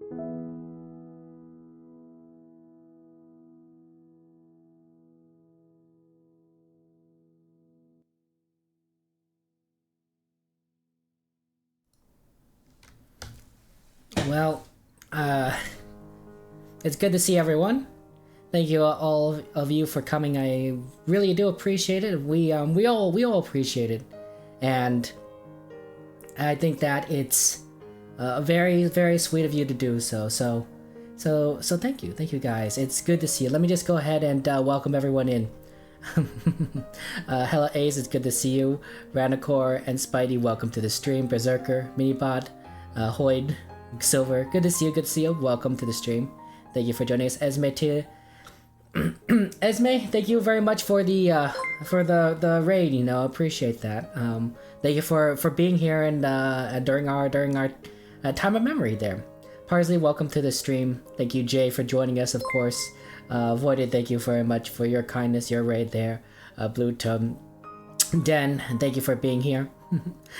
Well, it's good to see everyone. Thank you all of you for coming. I really do appreciate it. We all appreciate it, and I think that it's very, very sweet of you to do so. So thank you guys. It's good to see you. Let me just go ahead and welcome everyone in. Hello Ace, it's good to see you. Ranacor and Spidey, welcome to the stream. Berserker, Minipod, Hoyd, Silver, good to see you, good to see you. Welcome to the stream. Thank you for joining us. Esme too. Esme, thank you very much for the raid, you know, appreciate that. Thank you for being here and during our time of memory there. Parsley, welcome to the stream. Thank you, Jay, for joining us, of course. Voided, thank you very much for your kindness, your raid there. Blue Tub, Den, thank you for being here.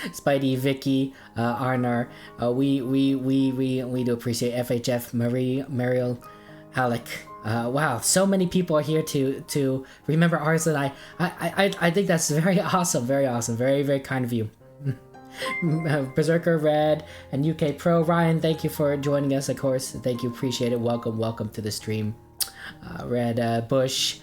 Spidey, Vicky, Arnar, we do appreciate FHF, Marie, Mariel, Alec. Wow, so many people are here to remember Arzlyn. I think that's very awesome, very, very kind of you. Berserker, Red, and UK Pro. Ryan, thank you for joining us, of course. Thank you, appreciate it. Welcome to the stream. Red, Bush,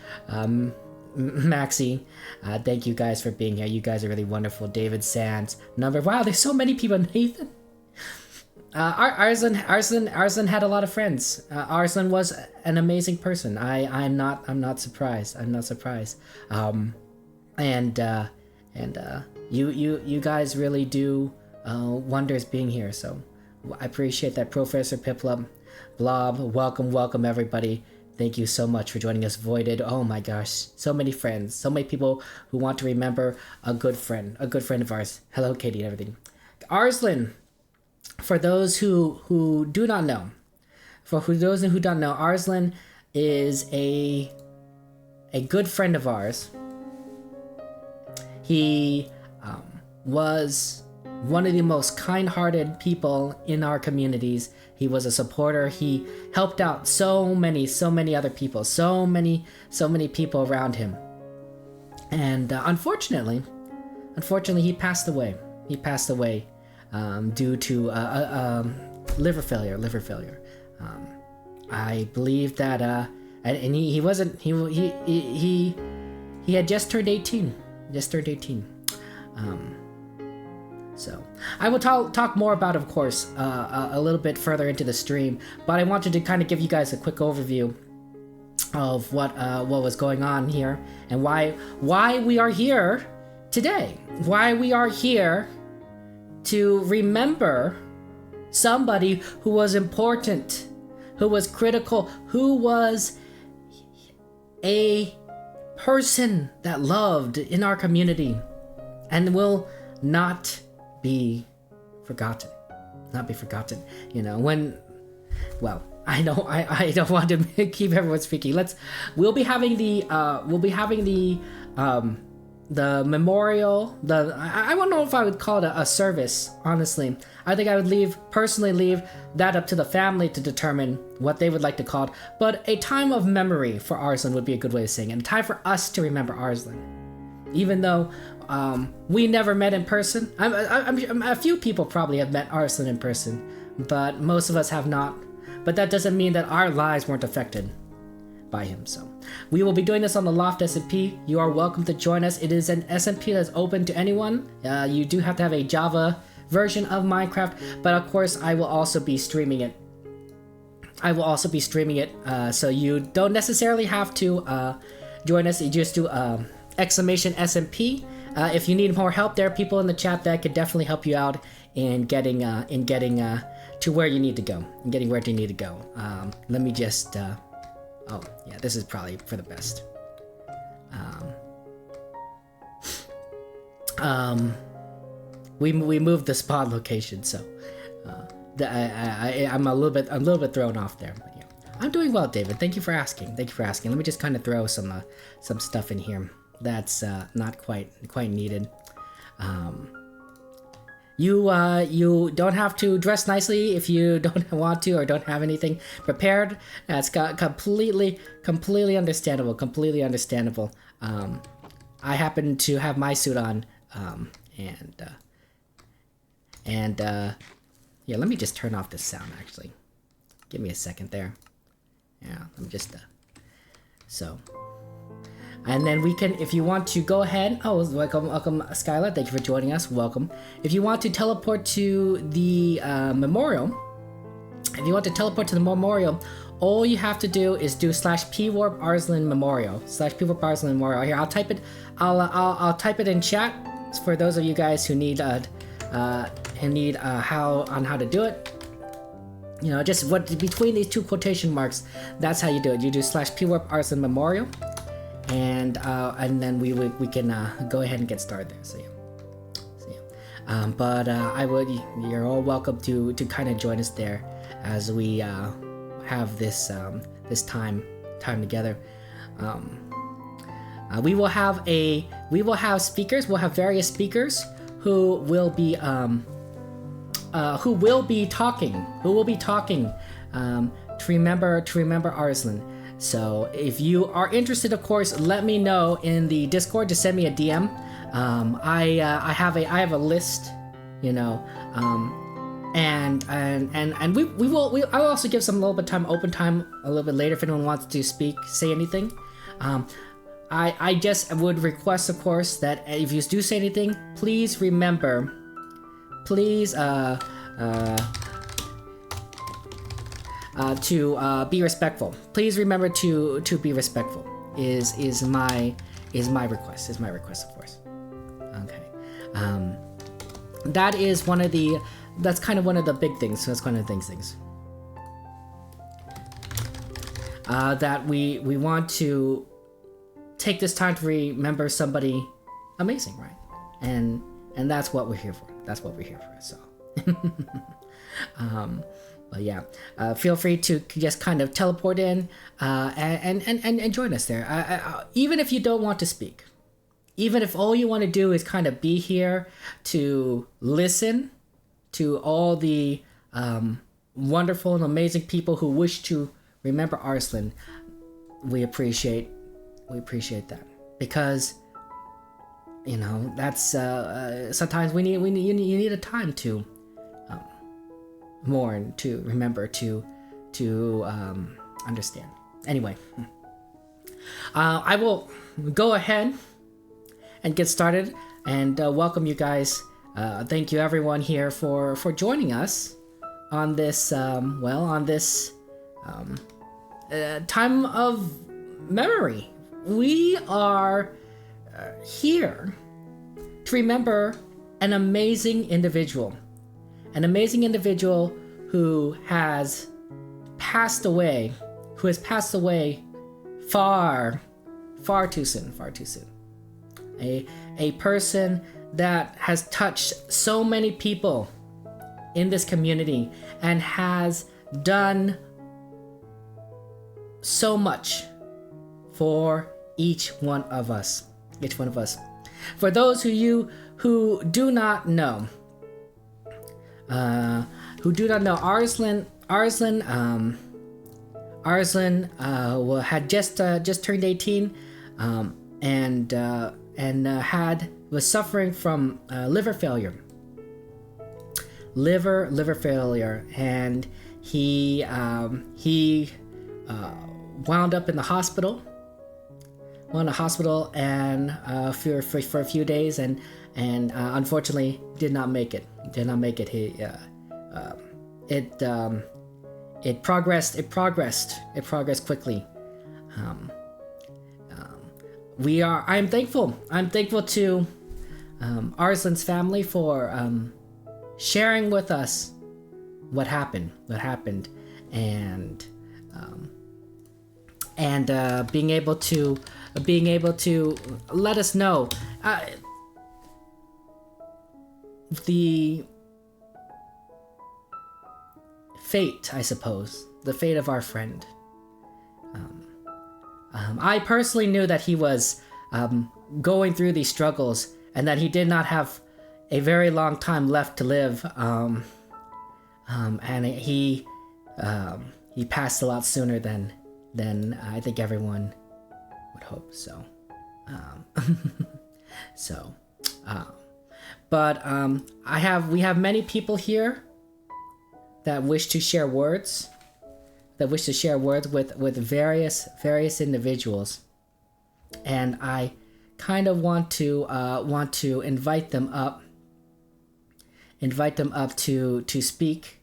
Maxi, thank you guys for being here. You guys are really wonderful. David Sands, wow, there's so many people. Nathan, Arzlyn had a lot of friends. Arzlyn was an amazing person. I'm not surprised. You guys really do wonders being here. So I appreciate that. Professor Piplup, Blob, welcome everybody. Thank you so much for joining us. Voided, oh my gosh, so many friends, so many people who want to remember a good friend of ours. Hello, Katie, and everything. Arzlyn, for those who do not know, Arzlyn is a good friend of ours. He was one of the most kind-hearted people in our communities. He was a supporter. He helped out so many other people, so many people around him. And unfortunately, he passed away. Due to liver failure. I believe that, and he wasn't. He had just turned 18. So I will talk more about, of course, a little bit further into the stream, but I wanted to kind of give you guys a quick overview of what was going on here and why we are here today. Why we are here to remember somebody who was important, who was critical, who was a person that loved in our community and will not be forgotten. You know, I know I don't want to keep everyone speaking. We'll be having the memorial. I don't know if I would call it a service, honestly. I think I would personally leave that up to the family to determine what they would like to call it. But a time of memory for Arzlyn would be a good way of saying it. And a time for us to remember Arzlyn. Even though we never met in person. A few people probably have met Arzlyn in person, but most of us have not. But that doesn't mean that our lives weren't affected by him. So we will be doing this on the Loft SMP. You are welcome to join us. It is an SMP that's open to anyone. You do have to have a Java version of Minecraft, but of course I will also be streaming it. So you don't necessarily have to join us. You just do exclamation SMP. If you need more help, there are people in the chat that could definitely help you out in getting to where you need to go. Let me just. Oh yeah, this is probably for the best. We moved the spawn location, so I'm a little bit thrown off there. But yeah, I'm doing well, David. Thank you for asking. Let me just kind of throw some stuff in here that's not quite needed. you don't have to dress nicely if you don't want to or don't have anything prepared. That's completely understandable. Completely understandable. I happen to have my suit on, yeah. Let me just turn off this sound. Actually, give me a second there. Yeah, let me just so. And then we can, if you want to go ahead, welcome Skylar, thank you for joining us, welcome. If you want to teleport to the memorial, all you have to do is do /pwarp Arzlyn memorial, /pwarp Arzlyn memorial. Here, I'll type it, I'll type it in chat for those of you guys who need how to do it. You know, just between these two quotation marks, that's how you do it. You do /pwarp Arzlyn memorial. And then we can go ahead and get started there. So yeah. You're all welcome to kind of join us there as we have this time together. We will have speakers. We'll have various speakers who will be talking to remember Arzlyn. So if you are interested, of course, let me know in the Discord. Just send me a DM. I have a list, you know, and I'll also give some open time a little bit later if anyone wants to say anything. I just would request, of course, that if you do say anything, please remember, to be respectful. Please remember to be respectful. Is my request. Of course. Okay. That's kind of one of the big things. So that's one of the things. That we want to take this time to remember somebody amazing, right? And that's what we're here for. So. But yeah, feel free to just kind of teleport in and join us there. Even if you don't want to speak, even if all you want to do is kind of be here to listen to all the wonderful and amazing people who wish to remember Arzlyn, we appreciate that, because you know that's sometimes you need a time to mourn, to remember, to understand. Anyway, I will go ahead and get started and welcome you guys. Thank you everyone here for joining us on this time of memory. We are here to remember an amazing individual who has passed away far too soon. A person that has touched so many people in this community and has done so much for each one of us. For those of you who do not know, Arzlyn had just turned 18, and was suffering from liver failure, and he wound up in the hospital. And for a few days, and unfortunately did not make it. It progressed quickly. I'm thankful to Arzlyn's family for sharing with us what happened, and being able to let us know the fate, I suppose, the fate of our friend. I personally knew that he was going through these struggles, and that he did not have a very long time left to live, and he passed a lot sooner than I think everyone would hope. So, so, but we have many people here that wish to share words, with various individuals, and I kind of want to invite them up to speak,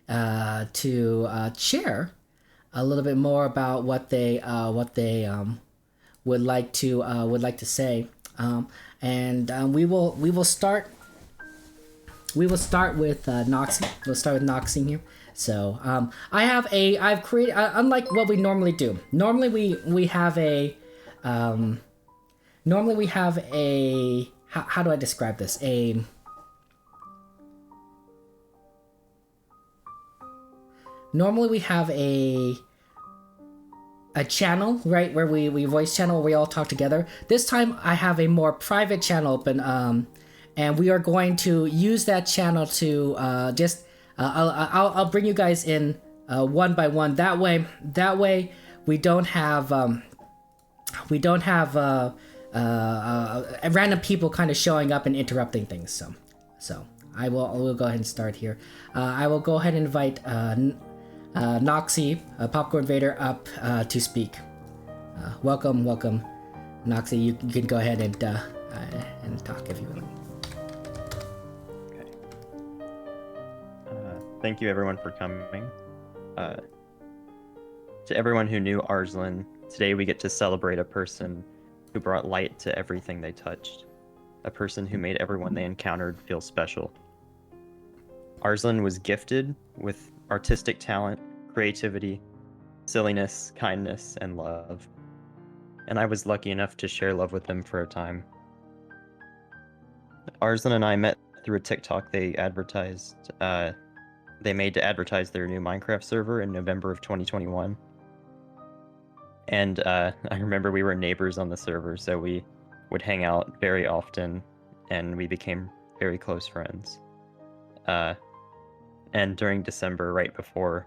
to share a little bit more about what they would like to say, and we will start with Noxie. We'll start with Noxie here. So I've created, unlike what we normally do. Normally we have a how do I describe this? Normally we have a channel, right, where we voice channel, where we all talk together. This time I have a more private channel open, and we are going to use that channel to I'll bring you guys in one by one. That way we don't have random people kind of showing up and interrupting things. So I will go ahead and start here. I will go ahead and invite Noxie, Popcorn Vader, up to speak. Welcome, Noxie. You can go ahead and talk if you would like. Okay. Thank you, everyone, for coming. To everyone who knew Arzlyn, today we get to celebrate a person who brought light to everything they touched, a person who made everyone they encountered feel special. Arzlyn was gifted with artistic talent, creativity, silliness, kindness, and love. And I was lucky enough to share love with him for a time. Arzlyn and I met through a TikTok they advertised. They made to advertise their new Minecraft server in November of 2021. And I remember we were neighbors on the server, so we would hang out very often, and we became very close friends. And during December, right before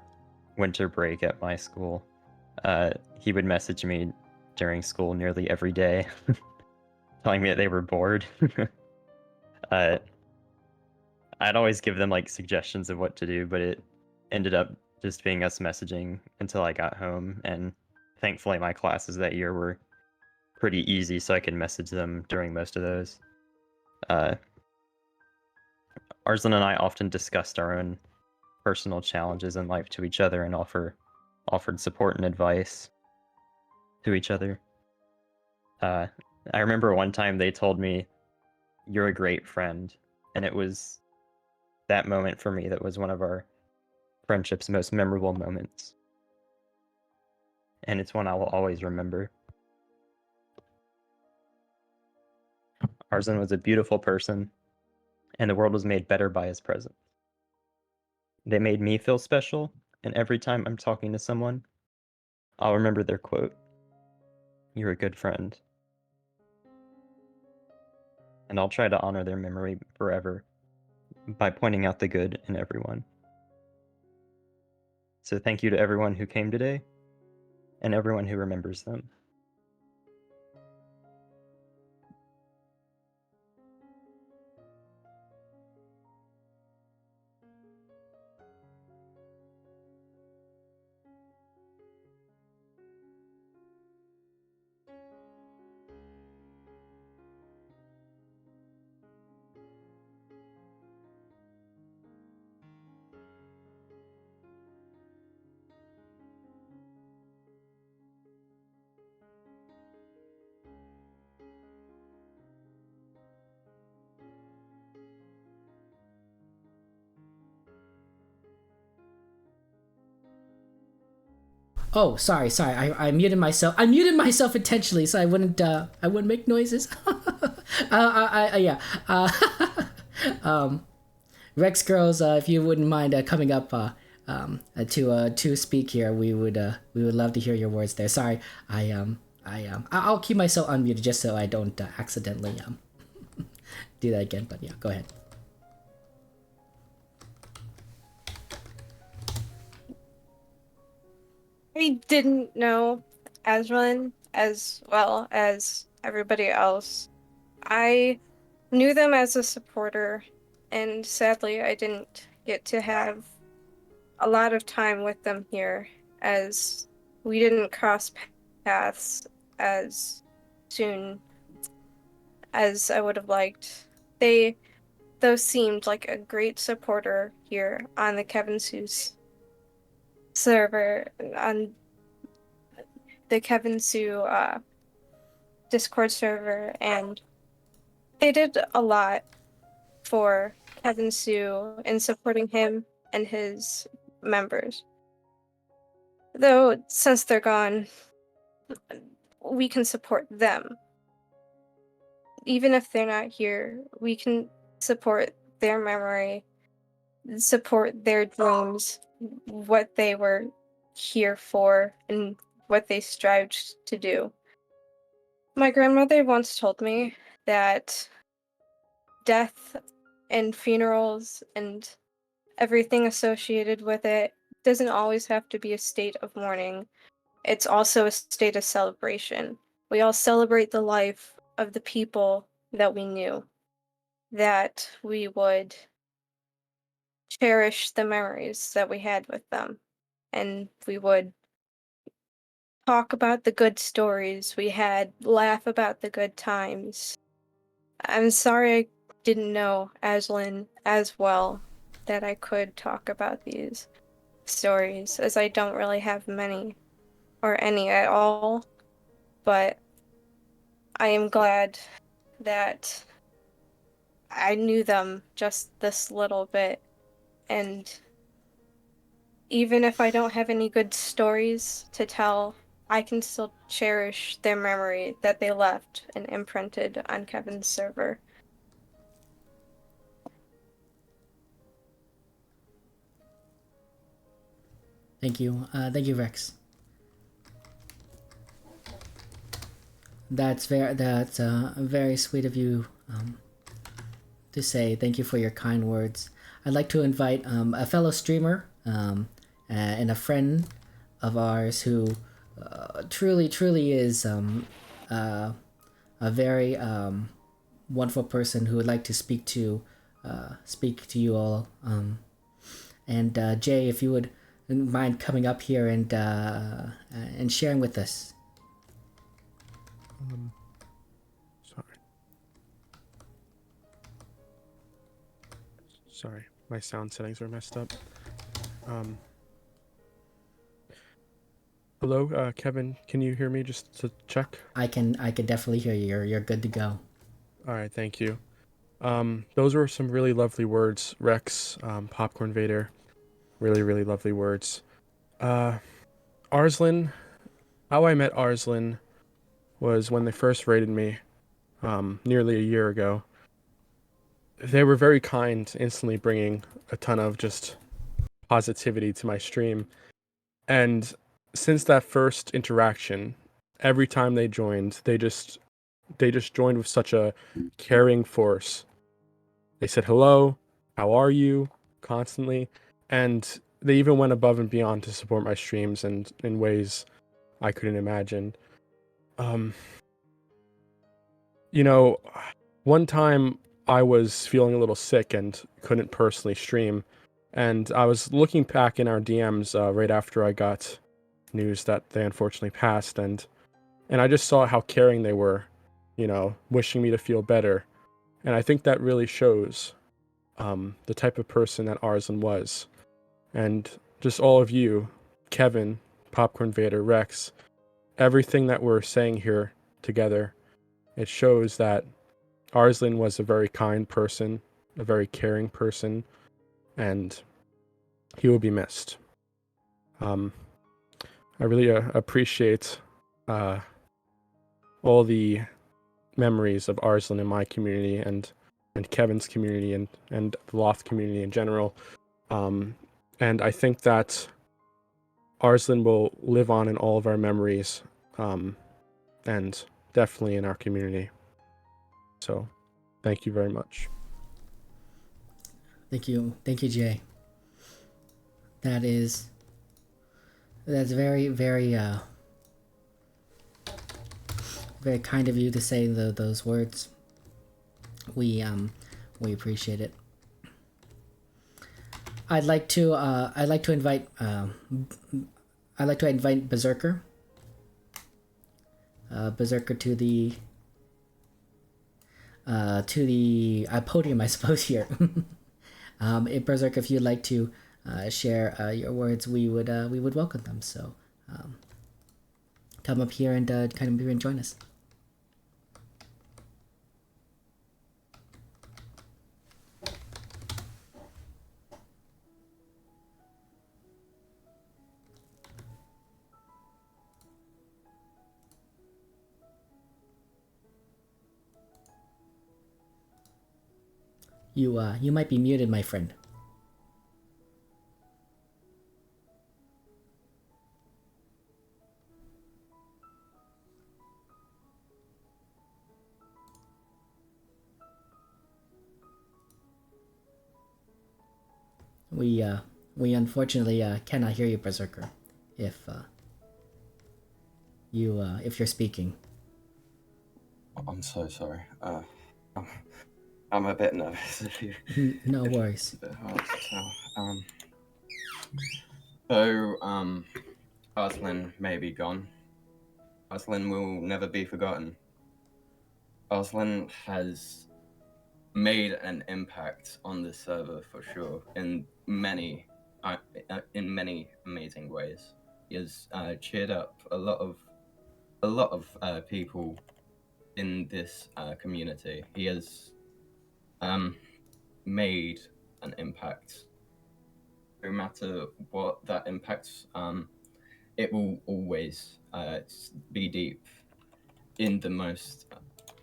winter break at my school, he would message me during school nearly every day, telling me that they were bored. I'd always give them like suggestions of what to do, but it ended up just being us messaging until I got home, and thankfully my classes that year were pretty easy, so I could message them during most of those. Arzlyn and I often discussed our own personal challenges in life to each other and offered support and advice to each other. I remember one time they told me, "You're a great friend," and it was that moment for me that was one of our friendship's most memorable moments. And it's one I will always remember. Arzlyn was a beautiful person, and the world was made better by his presence. They made me feel special, and every time I'm talking to someone, I'll remember their quote, "You're a good friend." And I'll try to honor their memory forever by pointing out the good in everyone. So thank you to everyone who came today, and everyone who remembers them. Oh, sorry. I muted myself. I muted myself intentionally so I wouldn't make noises. Yeah. Rex girls, if you wouldn't mind coming up to speak here, we would love to hear your words there. Sorry, I'll keep myself unmuted just so I don't accidentally do that again. But yeah, go ahead. I didn't know Arzlyn as well as everybody else. I knew them as a supporter, and sadly, I didn't get to have a lot of time with them here, as we didn't cross paths as soon as I would have liked. They, though, seemed like a great supporter here on the Kevin Seuss server, on the Kevin Sue Discord server, and they did a lot for Kevin Sue in supporting him and his members. Though, since they're gone, we can support them. Even if they're not here, we can support their memory, support their dreams, what they were here for, and what they strived to do. My grandmother once told me that death and funerals and everything associated with it doesn't always have to be a state of mourning. It's also a state of celebration. We all celebrate the life of the people that we knew, that we would cherish the memories that we had with them, and we would talk about the good stories we had, laugh about the good times. I'm sorry I didn't know Arzlyn as well, that I could talk about these stories, as I don't really have many, or any at all, but I am glad that I knew them just this little bit, and even if I don't have any good stories to tell, I can still cherish their memory that they left and imprinted on Kevin's server. Thank you. Thank you, Rex. That's very sweet of you to say. Thank you for your kind words. I'd like to invite a fellow streamer and a friend of ours who truly is a very wonderful person who would like to speak to you all. And Jay, if you would mind coming up here and sharing with us. Sorry, my sound settings are messed up. Hello, Kevin. Can you hear me? Just to check. I can definitely hear you. You're good to go. All right, thank you. Those were some really lovely words, Rex, Popcorn Vader. Really lovely words. Arzlyn, how I met Arzlyn was when they first raided me, nearly a year ago. They were very kind, instantly bringing a ton of just positivity to my stream. And since that first interaction, every time they joined, they just joined with such a caring force. They said hello, how are you, constantly, and they even went above and beyond to support my streams and in ways I couldn't imagine. You know, one time I was feeling a little sick and couldn't personally stream, and I was looking back in our DMs right after I got news that they unfortunately passed, and I just saw how caring they were, wishing me to feel better. And I think that really shows the type of person that Arzlyn was. And just all of you, Kevin, Popcorn Vader, Rex, everything that we're saying here together, it shows that Arzlyn was a very kind person, a very caring person, and he will be missed. I really appreciate all the memories of Arzlyn in my community and Kevin's community and the Loft community in general. And I think that Arzlyn will live on in all of our memories, and definitely in our community. So, thank you very much. Thank you, Jay. That is That's very, very, very kind of you to say those words. We appreciate it. I'd like to invite Berserker. Berserker to the podium, I suppose, here. If Berserker, if you'd like to share your words, we would welcome them. So come up here and kind of and join us. You might be muted, my friend. We unfortunately cannot hear you, Berserker, if you're speaking. I'm so sorry. I'm a bit nervous. No worries. It's a bit hard to tell. Arzlyn may be gone. Arzlyn will never be forgotten. Arzlyn has made an impact on the server for sure in many amazing ways. He has cheered up a lot of people in this community. He has made an impact. No matter what that impacts, it will always be deep in the most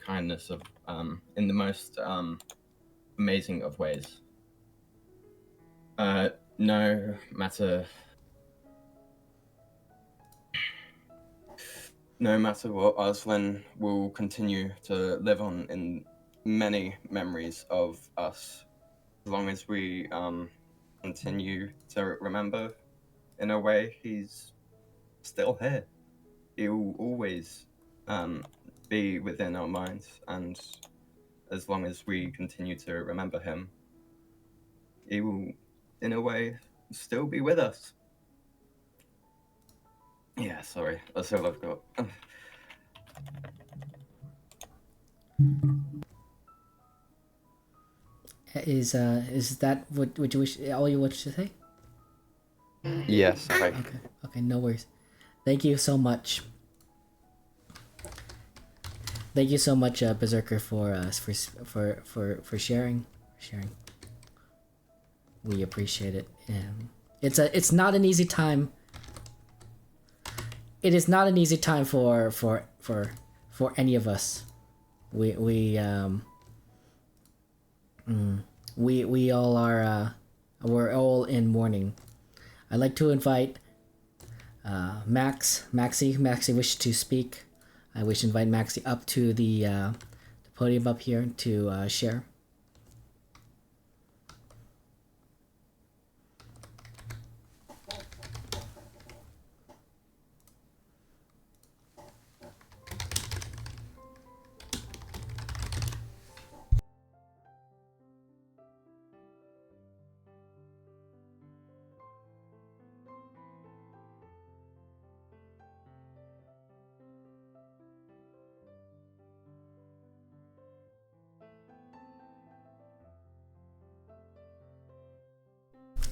kindness of, in the most amazing of ways. No matter what, Arzlyn will continue to live on in many memories of us, as long as we continue to remember. In a way, he's still here. He will always be within our minds, and as long as we continue to remember him, he will, in a way, still be with us. Yeah, sorry, that's all I've got. Is that what you wish? All you wish to say? Yes, sorry. Okay, no worries. Thank you so much. Thank you so much, Berserker, for sharing. We appreciate it. It's not an easy time. It is not an easy time for any of us. We all are we're all in mourning. I'd like to invite Maxi wishes to speak. I wish to invite Maxi up to the podium up here to share.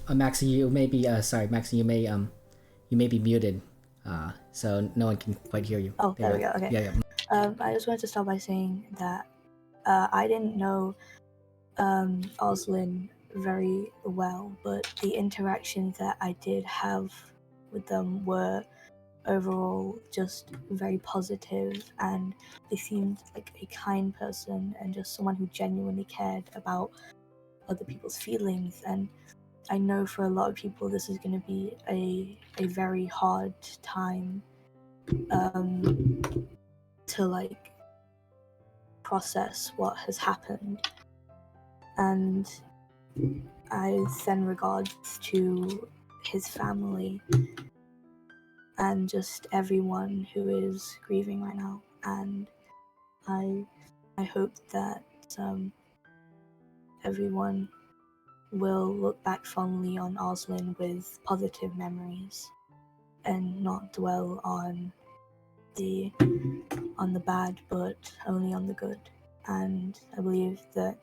Maxi, you may be sorry, Maxi, you may be muted, so no one can quite hear you. Oh, there we go. Okay. Yeah. I just wanted to start by saying that I didn't know Arzlyn very well, but the interactions that I did have with them were overall just very positive, and they seemed like a kind person and just someone who genuinely cared about other people's feelings. And I know for a lot of people this is going to be a very hard time to like process what has happened. And I send regards to his family, and just everyone who is grieving right now. And I hope that everyone will look back fondly on Arzlyn with positive memories and not dwell on the bad, but only on the good. And I believe that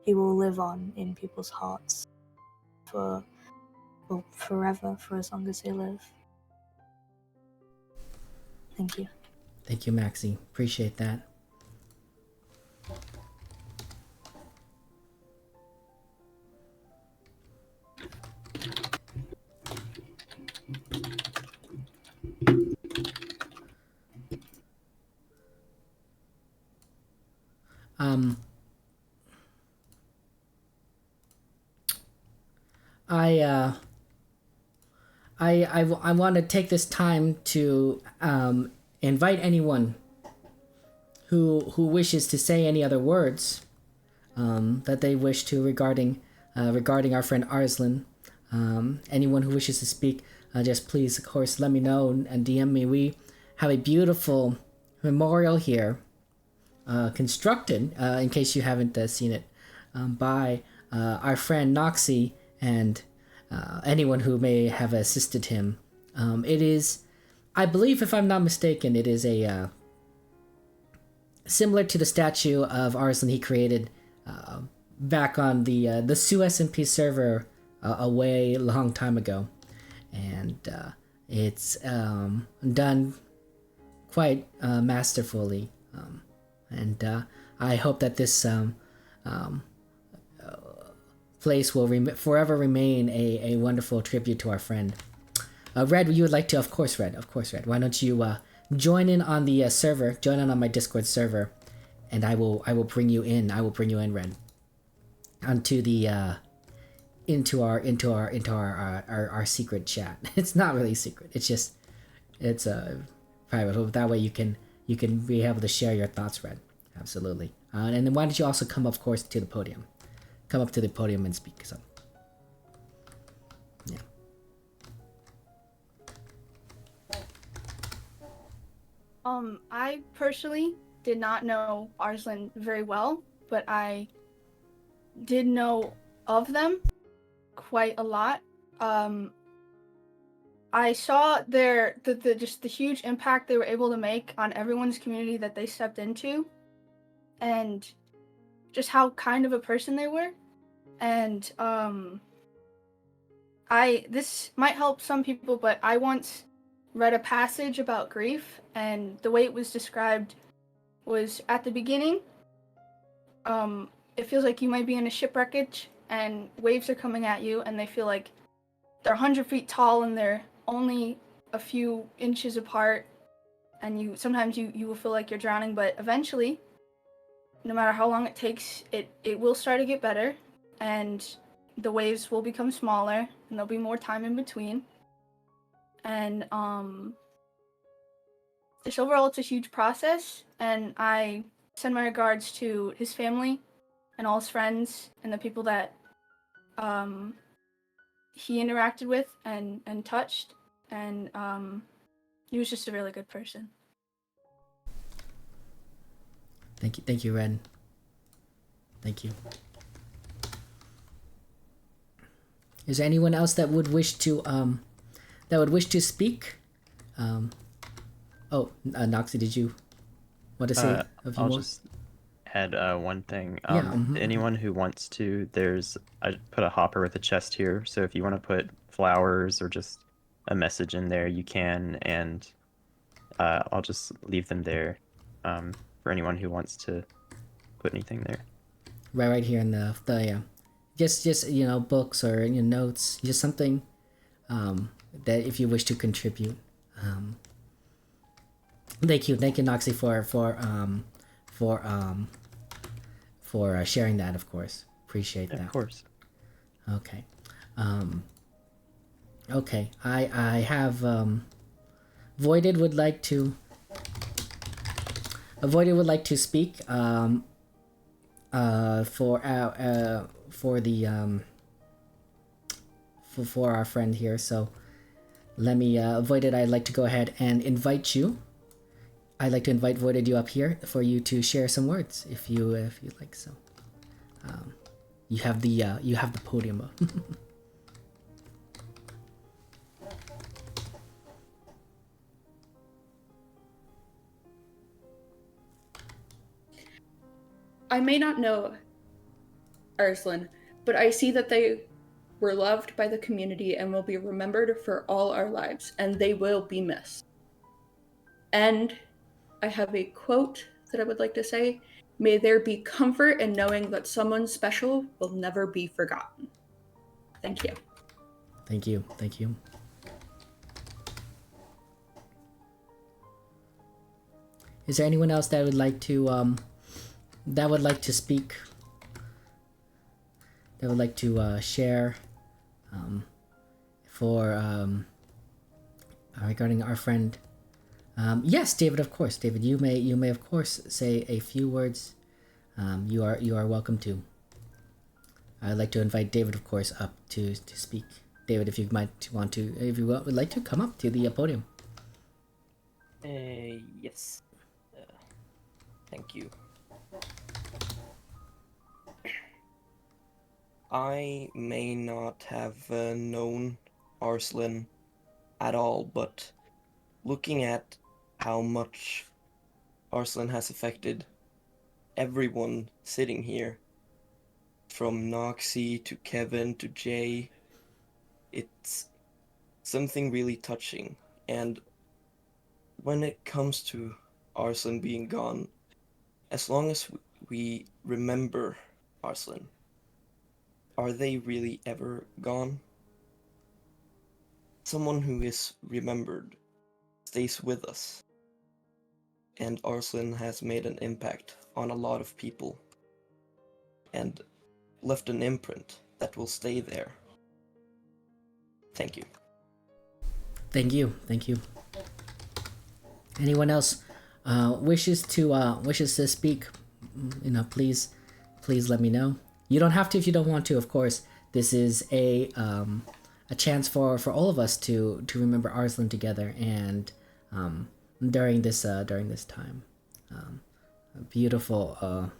he will live on in people's hearts forever, for as long as they live. Thank you. Thank you, Maxie. Appreciate that. Um, I want to take this time to invite anyone who wishes to say any other words that they wish to regarding our friend Arzlyn. Anyone who wishes to speak, just please, of course, let me know and DM me. We have a beautiful memorial here, constructed, in case you haven't seen it, by our friend Noxie and anyone who may have assisted him. It is, I believe, if I'm not mistaken, it is a similar to the statue of Arzlyn he created back on the SMP server a way long time ago, and it's done quite masterfully, and I hope that this place will forever remain a wonderful tribute to our friend. Red, you would like to, of course, Red. Why don't you join in on the server? Join in on my Discord server, and I will bring you in. I will bring you in, Red, onto the into our secret chat. It's not really secret. It's private. But that way you can be able to share your thoughts, Red. Absolutely. And then why don't you also come, of course, to the podium? Come up to the podium and speak. So, yeah. I personally did not know Arzlyn very well, but I did know of them quite a lot. I saw just the huge impact they were able to make on everyone's community that they stepped into, and just how kind of a person they were. And this might help some people, but I once read a passage about grief, and the way it was described was at the beginning, it feels like you might be in a shipwreckage and waves are coming at you, and they feel like they're 100 feet tall and they're only a few inches apart, and sometimes you will feel like you're drowning, but eventually, no matter how long it takes, it will start to get better, and the waves will become smaller, and there'll be more time in between. And just overall, it's a huge process, and I send my regards to his family and all his friends and the people that he interacted with and touched, and he was just a really good person. Thank you, Red. Thank you. Is there anyone else that would wish to speak? Noxie, did you want to say a few I'll more? just add one thing. Yeah, Anyone who wants to, I put a hopper with a chest here, so if you want to put flowers or just a message in there, you can, and I'll just leave them there for anyone who wants to put anything there. Right here in the just books or notes, just something that if you wish to contribute. Thank you, Noxie, for sharing that. Of course, appreciate that. Of course. Okay. Okay. I have Voided would like to speak for our friend here. So let me, Voided, I'd like to go ahead and invite you. I'd like to invite Voided you up here for you to share some words, if you like so. You have the podium. I may not know Arzlyn, but I see that they were loved by the community and will be remembered for all our lives, and they will be missed. And I have a quote that I would like to say. May there be comfort in knowing that someone special will never be forgotten. Thank you. Thank you. Thank you. Is there anyone else that would like to speak? That would like to share regarding our friend? Yes, David. Of course, David. You may of course say a few words. You are welcome to. I'd like to invite David, of course, up to speak. David, if you would like to come up to the podium. Yes. Thank you. I may not have known Arzlyn at all, but looking at how much Arzlyn has affected everyone sitting here, from Noxie to Kevin to Jay, it's something really touching. And when it comes to Arzlyn being gone, as long as we remember Arzlyn, are they really ever gone? Someone who is remembered stays with us. And Arzlyn has made an impact on a lot of people and left an imprint that will stay there. Thank you. Thank you. Thank you. Anyone else wishes to speak? Please let me know. You don't have to if you don't want to, of course. This is a chance for all of us to remember Arzlyn together, and during this time, a beautiful.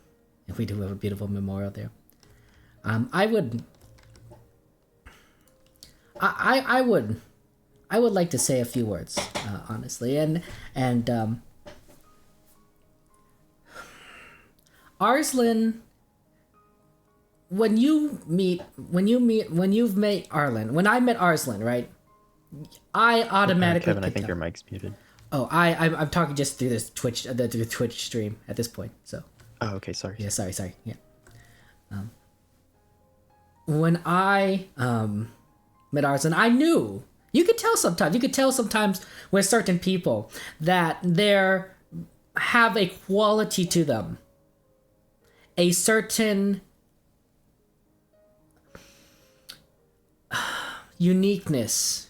We do have a beautiful memorial there. I would like to say a few words, honestly, and Arzlyn. When I met Arzlyn, right? I automatically. Kevin, I think your mic's muted. Oh, I'm talking just through this Twitch, through Twitch stream at this point. So. Oh, okay. Sorry. Yeah, sorry. Yeah. When I met Arzlyn, I knew. You could tell sometimes with certain people that they have a quality to them, a certain uniqueness,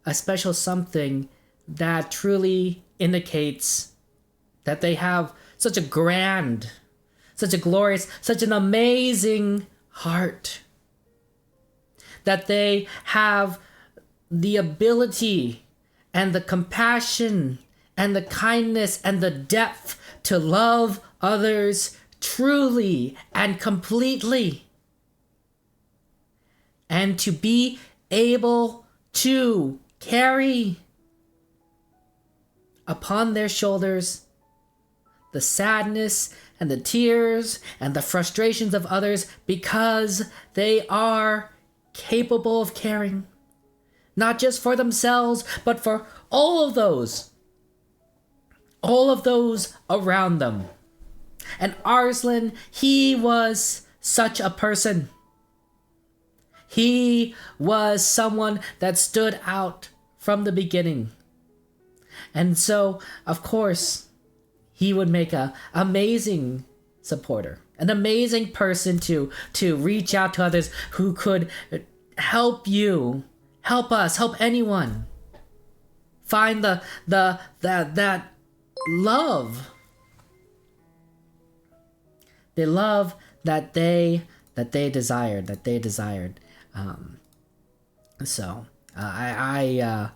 a special something that truly indicates that they have such a grand, such a glorious, such an amazing heart, that they have the ability and the compassion and the kindness and the depth to love others truly and completely, and to be able to carry upon their shoulders the sadness and the tears and the frustrations of others, because they are capable of caring, not just for themselves, but for all of those around them. And Arzlyn, he was such a person. He was someone that stood out from the beginning. And so, of course, he would make an amazing supporter, an amazing person to reach out to others who could help you, help us, help anyone find that love, the love that they desired. So That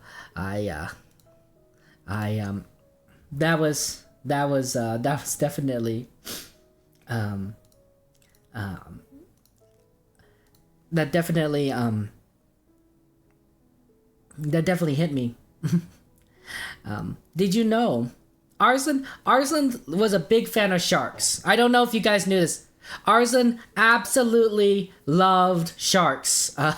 was definitely that definitely hit me. Did you know Arzlyn was a big fan of sharks? I don't know if you guys knew this. Arzlyn absolutely loved sharks. I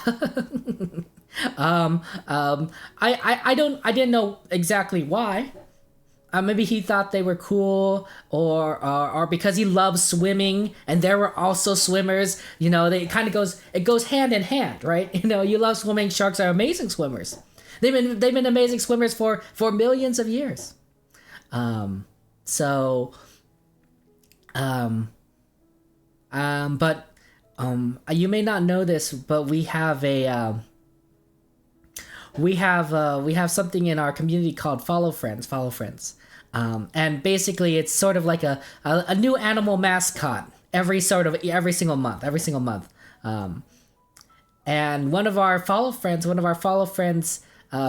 didn't know exactly why. Maybe he thought they were cool, or because he loves swimming, and there were also swimmers. You know, it goes hand in hand, right? You know, you love swimming. Sharks are amazing swimmers. They've been amazing swimmers for millions of years. But you may not know this, but we have something in our community called Follow Friends. And basically it's sort of like a new animal mascot every single month. And one of our follow friends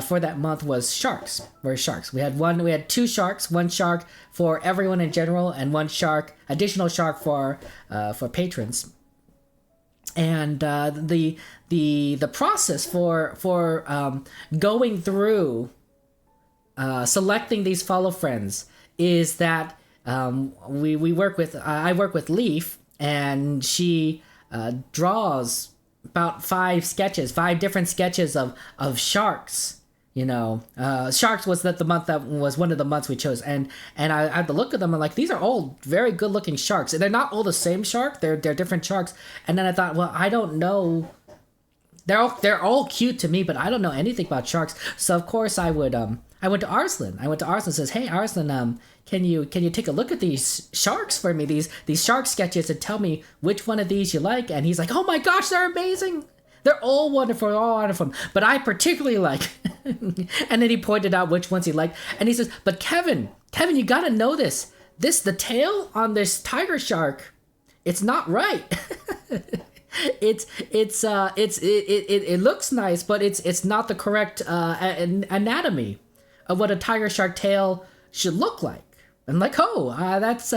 for that month was sharks. We had two sharks, one shark for everyone in general, and one additional shark for patrons. And the process for going through selecting these follow friends is that I work with Leaf, and she draws about 5 different sketches of sharks. You know, sharks was one of the months we chose, and I had to look at them and like, these are all very good looking sharks, and they're not all the same shark. They're different sharks. And then I thought, well, I don't know. They're all cute to me, but I don't know anything about sharks. So of course I went to Arzlyn. And says, hey Arzlyn, can you take a look at these sharks for me? These shark sketches, and tell me which one of these you like. And he's like, oh my gosh, they're amazing. They're all wonderful, but I particularly like. And then he pointed out which ones he liked, and he says, but Kevin, you gotta know this. The tail on this tiger shark, it's not right. It looks nice, but it's not the correct anatomy of what a tiger shark tail should look like. I'm like, that's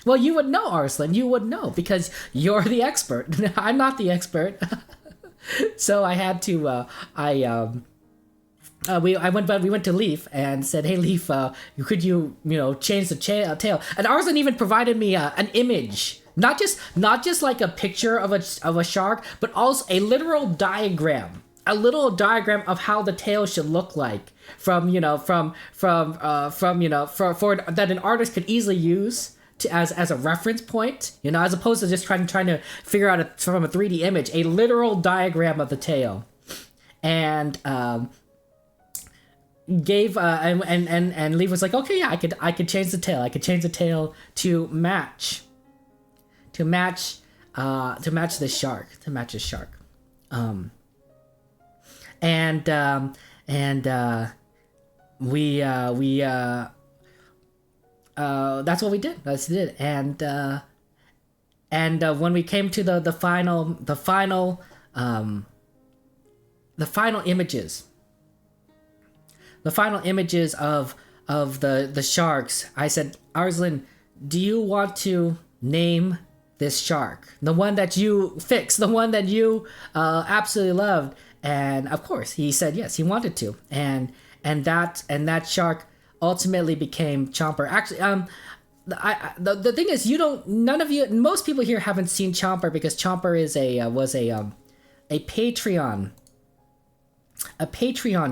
well, you would know, Arzlyn. You would know because you're the expert. I'm not the expert. So I had to. We went to Leaf and said, "Hey, Leaf, could you change the tail?" And Arzlyn even provided me an image, not just like a picture of a shark, but also a literal diagram. A little diagram of how the tail should look like for that an artist could easily use as a reference point, as opposed to just trying to figure out from a 3D image, a literal diagram of the tail, and gave and Lee was like, okay, yeah, I could change the tail. I could change the tail to match the shark, that's what we did. And when we came to the final images, of the sharks, I said, Arzlyn, do you want to name this shark, the one that you fixed, the one that you absolutely loved? And of course he said yes, he wanted to, and that shark ultimately became Chomper. Actually, the thing is, most people here haven't seen Chomper because Chomper was a Patreon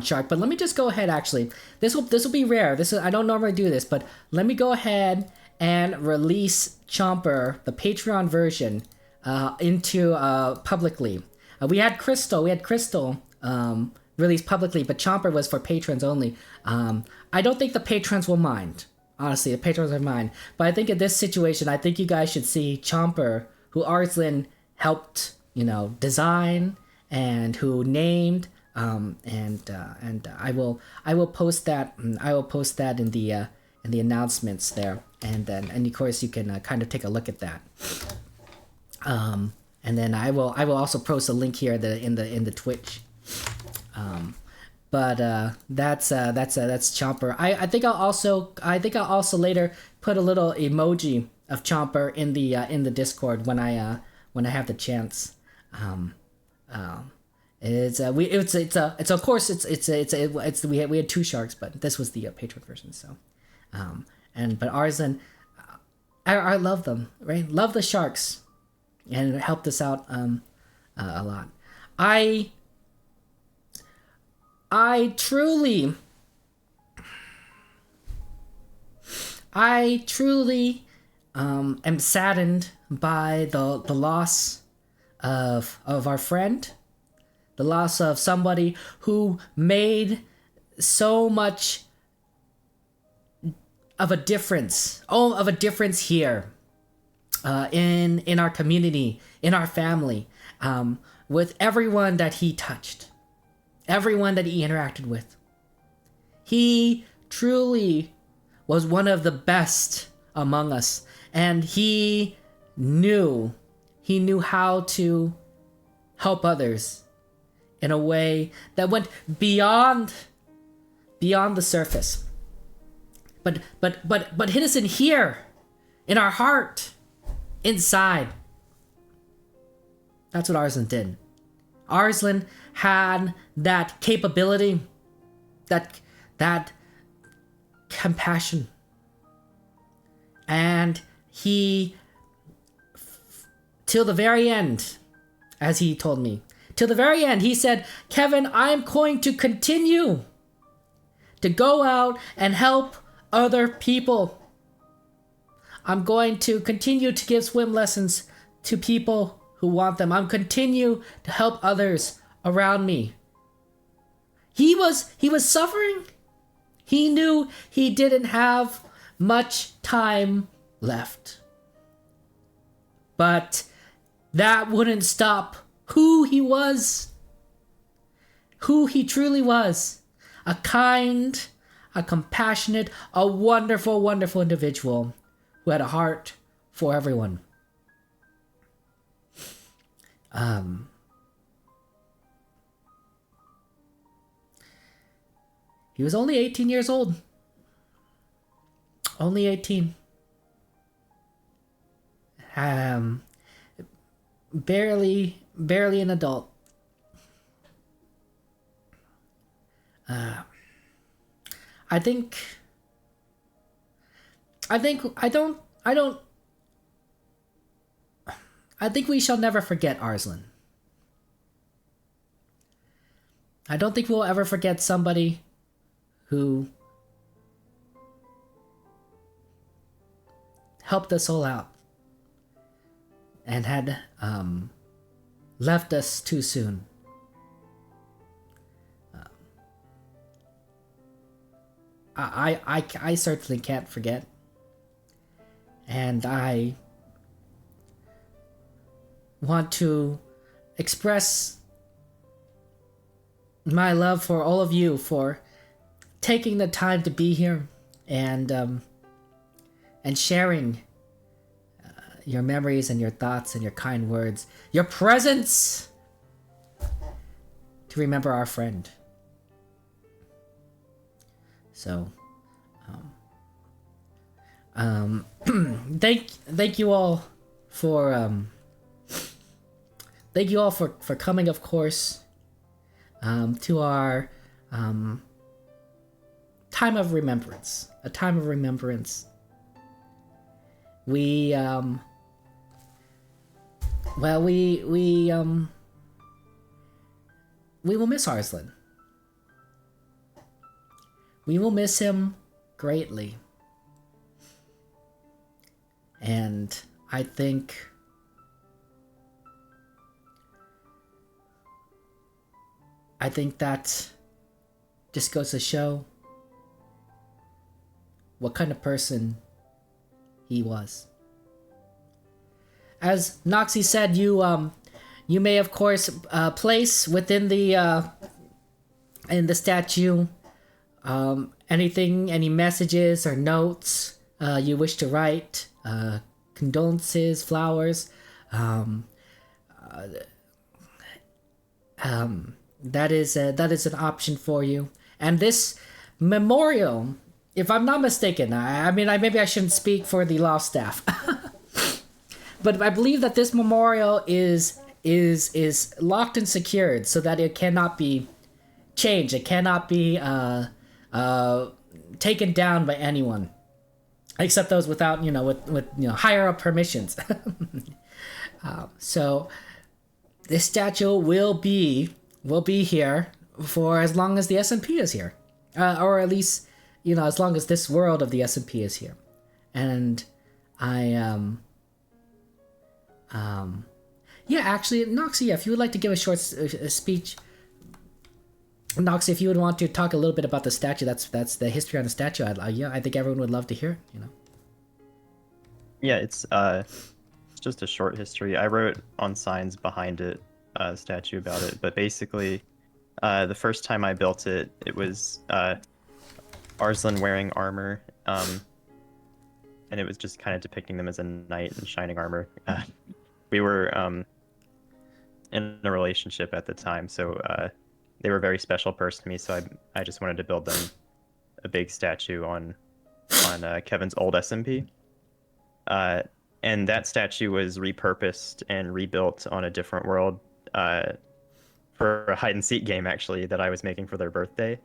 shark. But let me just go ahead. Actually, this will be rare. I don't normally do this, but let me go ahead and release Chomper, the Patreon version, into publicly. We had Crystal released publicly, but Chomper was for patrons only. I don't think the patrons will mind. Honestly, the patrons will mind. But I think in this situation, I think you guys should see Chomper, who Arzlyn helped, design and who named. And I will post that. I will post that in the announcements there, and of course you can kind of take a look at that. And then I will also post a link here in the Twitch. But that's Chomper. I think I'll also later put a little emoji of Chomper in the Discord when I have the chance. It's of course we had two sharks, but this was the Patreon version. So, but Arzlyn, I love them, right? Love the sharks, and it helped us out a lot. I truly am saddened by the loss of our friend, the loss of somebody who made so much of a difference here in our community, in our family, with everyone that he touched, everyone that he interacted with. He truly was one of the best among us, and he knew how to help others in a way that went beyond the surface, but hit us in here, in our heart, inside. That's what Arzlyn did. Arzlyn had that capability, that compassion, and he, till the very end, as he told me, till the very end, he said, "Kevin, I'm going to continue to go out and help other people. I'm going to continue to give swim lessons to people who want them. I'm continue to help others around me." He was suffering. He knew he didn't have much time left. But that wouldn't stop who he was, who he truly was. A kind, a compassionate, a wonderful, wonderful individual who had a heart for everyone. He was only 18 years old. Only 18. Barely an adult. I think we shall never forget Arzlyn. I don't think we'll ever forget somebody who helped us all out and had left us too soon. I certainly can't forget, and I want to express my love for all of you for taking the time to be here and sharing your memories and your thoughts and your kind words, your presence to remember our friend. So, thank you all for coming, of course, to our time of remembrance, a time of remembrance. We will miss Arzlyn. We will miss him greatly. And I think that just goes to show what kind of person he was. As Noxie said, you may of course place within the in the statue any messages or notes you wish to write, condolences, that is an option for you. And this memorial, if I'm not mistaken, I mean, maybe I shouldn't speak for the Loft staff, but I believe that this memorial is locked and secured so that it cannot be changed. It cannot be taken down by anyone, except those without, with higher up permissions. So this statue will be here for as long as the SMP is here, or at least as long as this world of the SMP is here. And yeah, actually, Noxie, if you would like to give a short speech, Noxie, if you would want to talk a little bit about the statue, that's the history on the statue. I think everyone would love to hear it. Yeah, it's just a short history. I wrote on signs behind it a statue about it, but basically, the first time I built it, it was Arzlyn wearing armor, and it was just kind of depicting them as a knight in shining armor. We were in a relationship at the time, so they were a very special person to me. So I just wanted to build them a big statue on Kevin's old SMP. And that statue was repurposed and rebuilt on a different world for a hide and seek game actually that I was making for their birthday.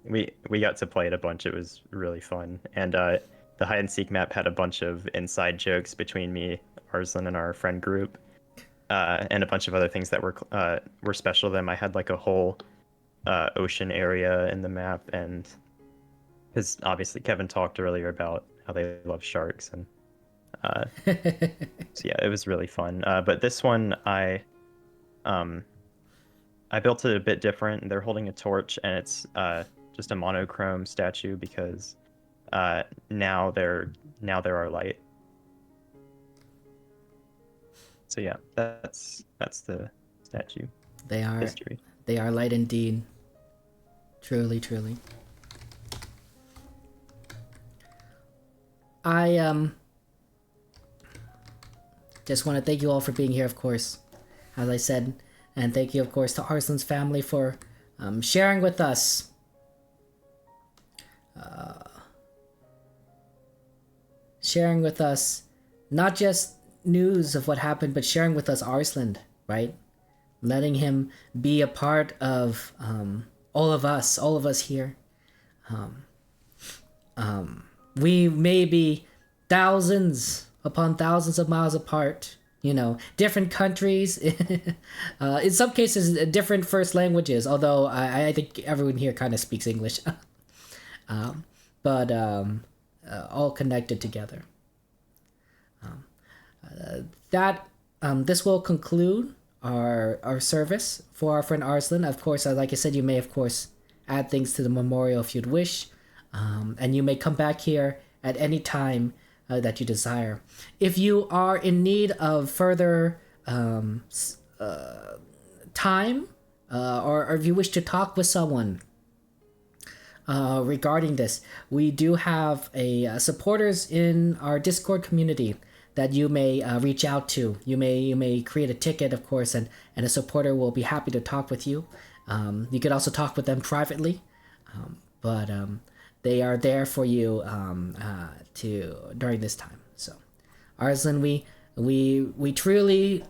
We got to play it a bunch. It was really fun, and the hide and seek map had a bunch of inside jokes between me, Arzlyn, and our friend group, and a bunch of other things that were special to them. I had like a whole ocean area in the map, and because obviously Kevin talked earlier about how they love sharks, and so yeah, it was really fun. But this one I built it a bit different. They're holding a torch, and it's just a monochrome statue because now they're our light. So yeah, that's the statue. They are history. They are light indeed. Truly, truly. I just want to thank you all for being here, of course, as I said, and thank you, of course, to Arzlyn's family for sharing with us not just news of what happened, but sharing with us Arzlyn, right? Letting him be a part of all of us here. We may be thousands upon thousands of miles apart, different countries, in some cases different first languages, although I think everyone here kind of speaks English. But all connected together. This will conclude our service for our friend Arzlyn. Of course, like I said, you may of course add things to the memorial if you'd wish, and you may come back here at any time that you desire. If you are in need of further time, or if you wish to talk with someone regarding this, we do have supporters in our Discord community that you may reach out to. You may create a ticket, of course, and a supporter will be happy to talk with you. You could also talk with them privately, but they are there for you during this time. So, Arzlyn, we truly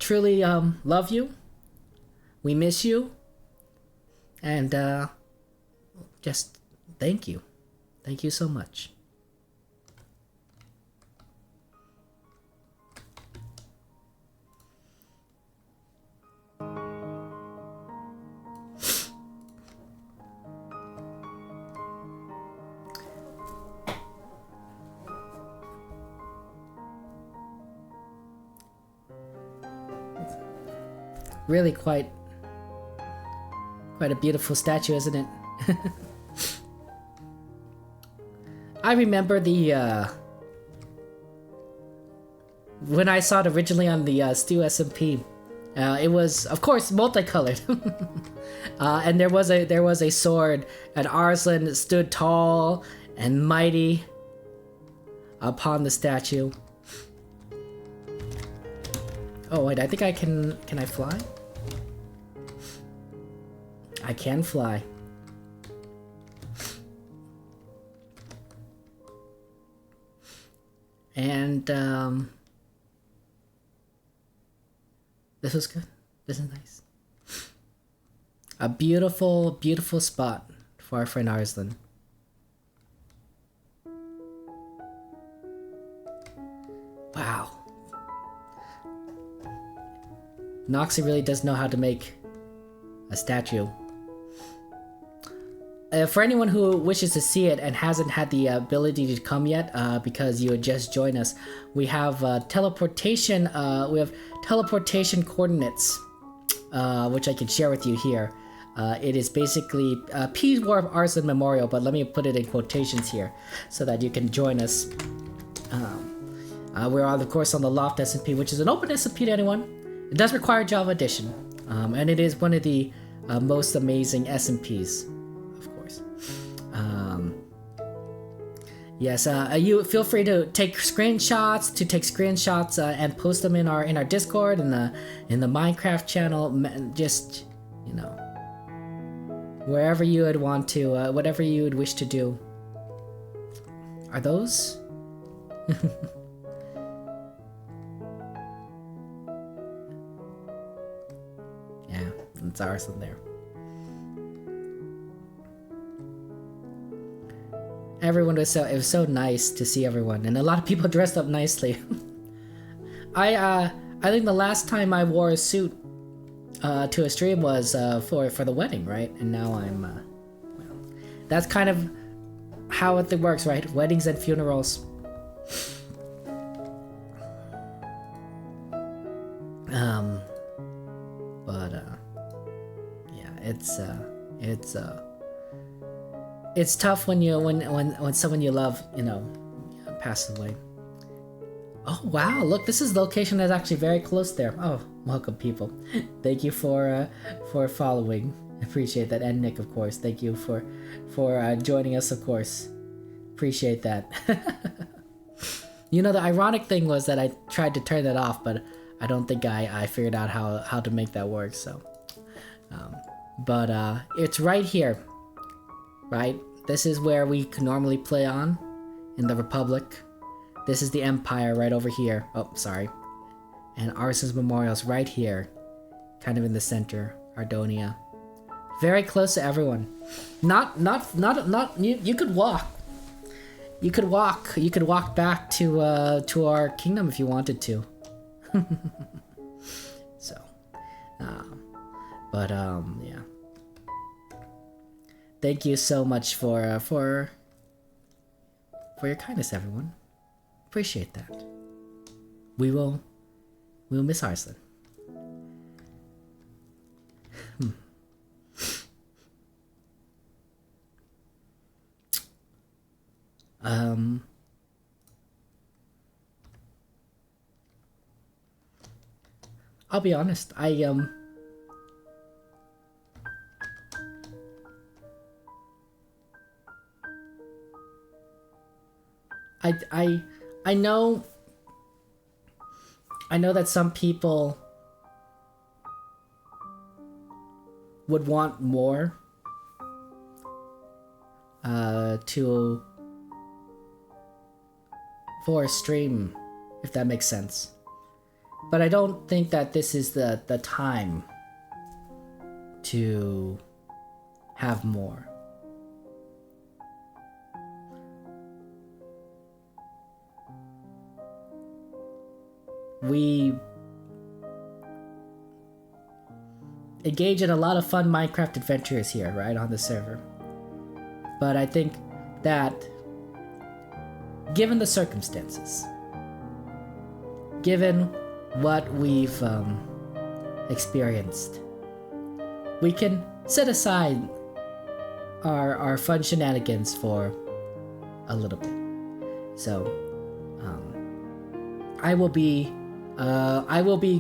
love you. We miss you, and just thank you so much. Really quite a beautiful statue, isn't it? I remember when I saw it originally on the Stu SMP, it was of course multicolored, and there was a sword, and Arzlyn stood tall and mighty upon the statue. Oh wait, I think I can I fly? I can fly. And this was good. This is nice. A beautiful, beautiful spot for our friend Arzlyn. Wow. Noxie really does know how to make a statue. For anyone who wishes to see it and hasn't had the ability to come yet, because you had just joined us, we have teleportation. We have teleportation coordinates, which I can share with you here. It is basically P Warp Arzlyn Memorial, but let me put it in quotations here so that you can join us. We're of course on the Loft SMP, which is an open SMP to anyone. It does require Java Edition, and it is one of the most amazing SMPs. Yes, you feel free to take screenshots, and post them in our Discord in the Minecraft channel. Just, you know, wherever you would want to, whatever you would wish to do. Are those? Yeah, it's Arzlyn there. Everyone was it was so nice to see everyone, and a lot of people dressed up nicely. I think the last time I wore a suit to a stream was for the wedding, right? And now I'm well, that's kind of how it works, right? Weddings and funerals. Yeah, it's tough when someone you love, you know, passes away. Oh wow, look, this is the location that's actually very close there. Oh, welcome people. Thank you for following. Appreciate that. And Nick, of course. Thank you for joining us, of course. Appreciate that. You know, the ironic thing was that I tried to turn that off, but I don't think I figured out how to make that work, so but it's right here. Right? This is where we could normally play on in the Republic. This is the Empire right over here. Oh, sorry. And Arzlyn's Memorial's right here. Kind of in the center. Ardonia. Very close to everyone. Not you could walk. You could walk back to our kingdom if you wanted to. So yeah. Thank you so much for your kindness, everyone. Appreciate that. We'll miss Arzlyn. I'll be honest. I know that some people would want more for a stream, if that makes sense. But I don't think that this is the time to have more. We engage in a lot of fun Minecraft adventures here, right, on the server. But I think that, given the circumstances, given what we've experienced, we can set aside our fun shenanigans for a little bit. So, I will be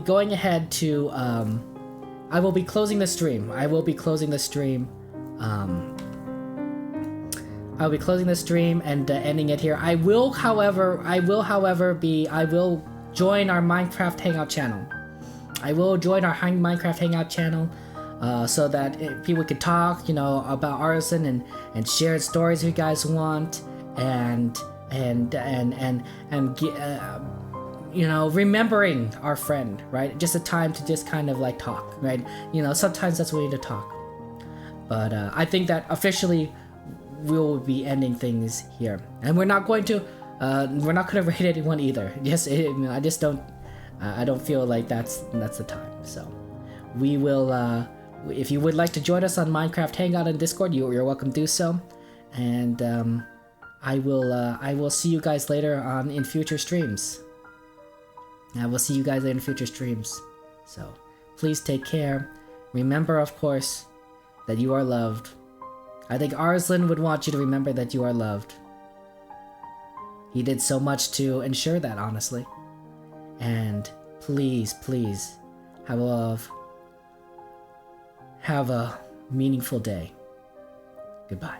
going ahead to, I will be closing the stream. I'll be closing the stream and ending it here. I will, however, join our Minecraft Hangout channel. I will join our Minecraft Hangout channel so that people could talk, you know, about Arzlyn and share stories you guys want, and you know, remembering our friend, right? Just a time to just kind of like talk, right? You know, sometimes that's what we need to talk. But I think that officially we'll be ending things here, and we're not going to rate anyone either. I just don't. I don't feel like that's the time. So we will. If you would like to join us on Minecraft Hangout and Discord, you're welcome to do so, and I will see you guys later on in future streams. I will see you guys in future streams. So please take care. Remember, of course, that you are loved. I think Arzlyn would want you to remember that you are loved. He did so much to ensure that, honestly. And please, please, have a meaningful day. Goodbye.